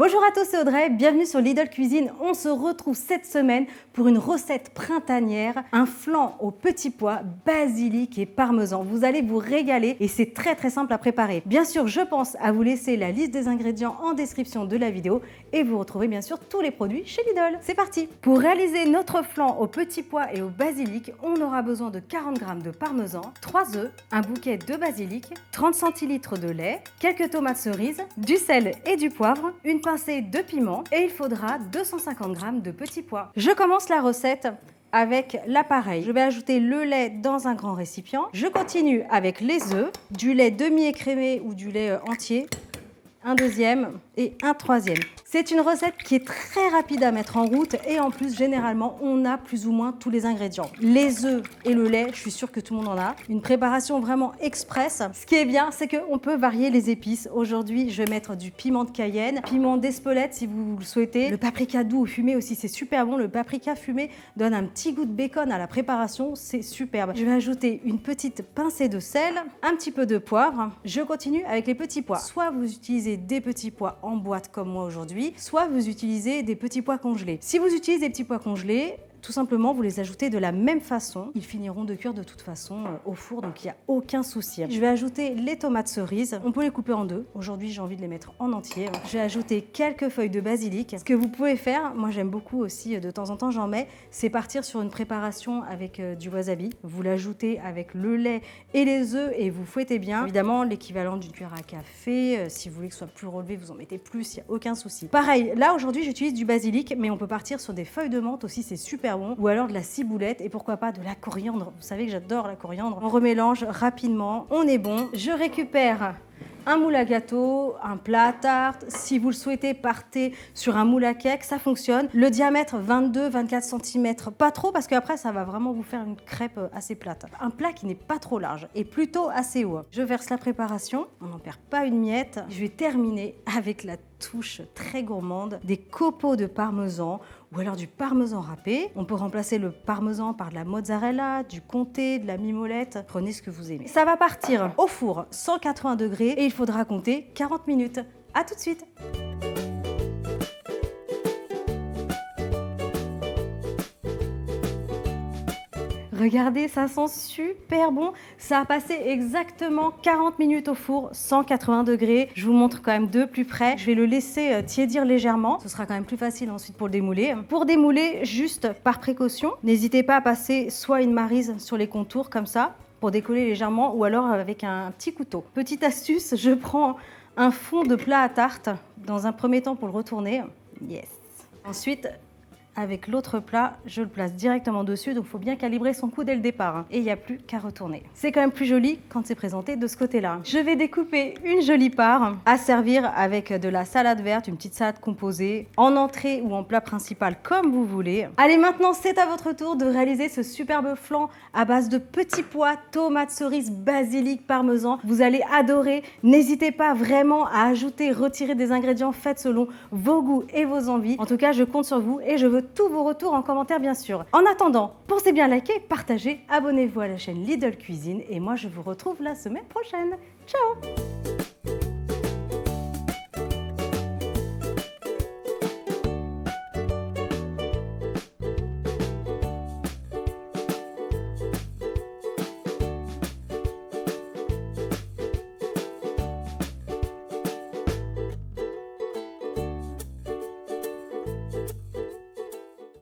Bonjour à tous, c'est Audrey, bienvenue sur Lidl Cuisine. On se retrouve cette semaine pour une recette printanière, un flan aux petits pois, basilic et parmesan. Vous allez vous régaler et c'est très simple à préparer. Bien sûr, je pense à vous laisser la liste des ingrédients en description de la vidéo et vous retrouvez bien sûr tous les produits chez Lidl. C'est parti! Pour réaliser notre flan aux petits pois et au basilic, on aura besoin de 40 g de parmesan, 3 œufs, un bouquet de basilic, 30 centilitres de lait, quelques tomates cerises, du sel et du poivre, une pincée de piment et il faudra 250 g de petits pois. Je commence la recette avec l'appareil. Je vais ajouter le lait dans un grand récipient. Je continue avec les œufs, du lait demi-écrémé ou du lait entier, un deuxième et un troisième. C'est une recette qui est très rapide à mettre en route et en plus, généralement, on a plus ou moins tous les ingrédients. Les œufs et le lait, je suis sûre que tout le monde en a. Une préparation vraiment express. Ce qui est bien, c'est qu'on peut varier les épices. Aujourd'hui, je vais mettre du piment de Cayenne, piment d'Espelette si vous le souhaitez. Le paprika doux ou fumé aussi, c'est super bon. Le paprika fumé donne un petit goût de bacon à la préparation, c'est superbe. Je vais ajouter une petite pincée de sel, un petit peu de poivre. Je continue avec les petits pois. Soit vous utilisez des petits pois en boîte comme moi aujourd'hui, soit vous utilisez des petits pois congelés. Si vous utilisez des petits pois congelés, tout simplement, vous les ajoutez de la même façon. Ils finiront de cuire de toute façon au four, donc il n'y a aucun souci. Je vais ajouter les tomates cerises. On peut les couper en deux. Aujourd'hui, j'ai envie de les mettre en entier. Je vais ajouter quelques feuilles de basilic. Ce que vous pouvez faire, moi j'aime beaucoup aussi, de temps en temps j'en mets, c'est partir sur une préparation avec du wasabi. Vous l'ajoutez avec le lait et les œufs et vous fouettez bien. Évidemment, l'équivalent d'une cuillère à café. Si vous voulez que ce soit plus relevé, vous en mettez plus, il n'y a aucun souci. Pareil, là aujourd'hui, j'utilise du basilic, mais on peut partir sur des feuilles de menthe aussi, c'est super bon, ou alors de la ciboulette et pourquoi pas de la coriandre. Vous savez que j'adore la coriandre. On remélange rapidement, on est bon. Je récupère un moule à gâteau, un plat à tarte. Si vous le souhaitez, partez sur un moule à cake, ça fonctionne. Le diamètre 22-24 cm, pas trop parce qu'après ça va vraiment vous faire une crêpe assez plate. Un plat qui n'est pas trop large et plutôt assez haut. Je verse la préparation, on n'en perd pas une miette. Je vais terminer avec la touche très gourmande des copeaux de parmesan ou alors du parmesan râpé. On peut remplacer le parmesan par de la mozzarella, du comté, de la mimolette. Prenez ce que vous aimez. Ça va partir au four 180 degrés et il faudra compter 40 minutes. À tout de suite. Regardez, ça sent super bon. Ça a passé exactement 40 minutes au four, 180 degrés. Je vous montre quand même de plus près. Je vais le laisser tiédir légèrement. Ce sera quand même plus facile ensuite pour le démouler. Pour démouler, juste par précaution, n'hésitez pas à passer soit une maryse sur les contours comme ça, pour décoller légèrement, ou alors avec un petit couteau. Petite astuce, je prends un fond de plat à tarte dans un premier temps pour le retourner. Yes. Ensuite, avec l'autre plat, je le place directement dessus, donc il faut bien calibrer son coup dès le départ. Et il n'y a plus qu'à retourner. C'est quand même plus joli quand c'est présenté de ce côté-là. Je vais découper une jolie part à servir avec de la salade verte, une petite salade composée, en entrée ou en plat principal, comme vous voulez. Allez, maintenant, c'est à votre tour de réaliser ce superbe flan à base de petits pois, tomates cerises, basilic, parmesan. Vous allez adorer. N'hésitez pas vraiment à ajouter, retirer des ingrédients, faites selon vos goûts et vos envies. En tout cas, je compte sur vous et je veux tous vos retours en commentaire bien sûr. En attendant, pensez bien à liker, partager, abonnez-vous à la chaîne Lidl Cuisine et moi je vous retrouve la semaine prochaine. Ciao!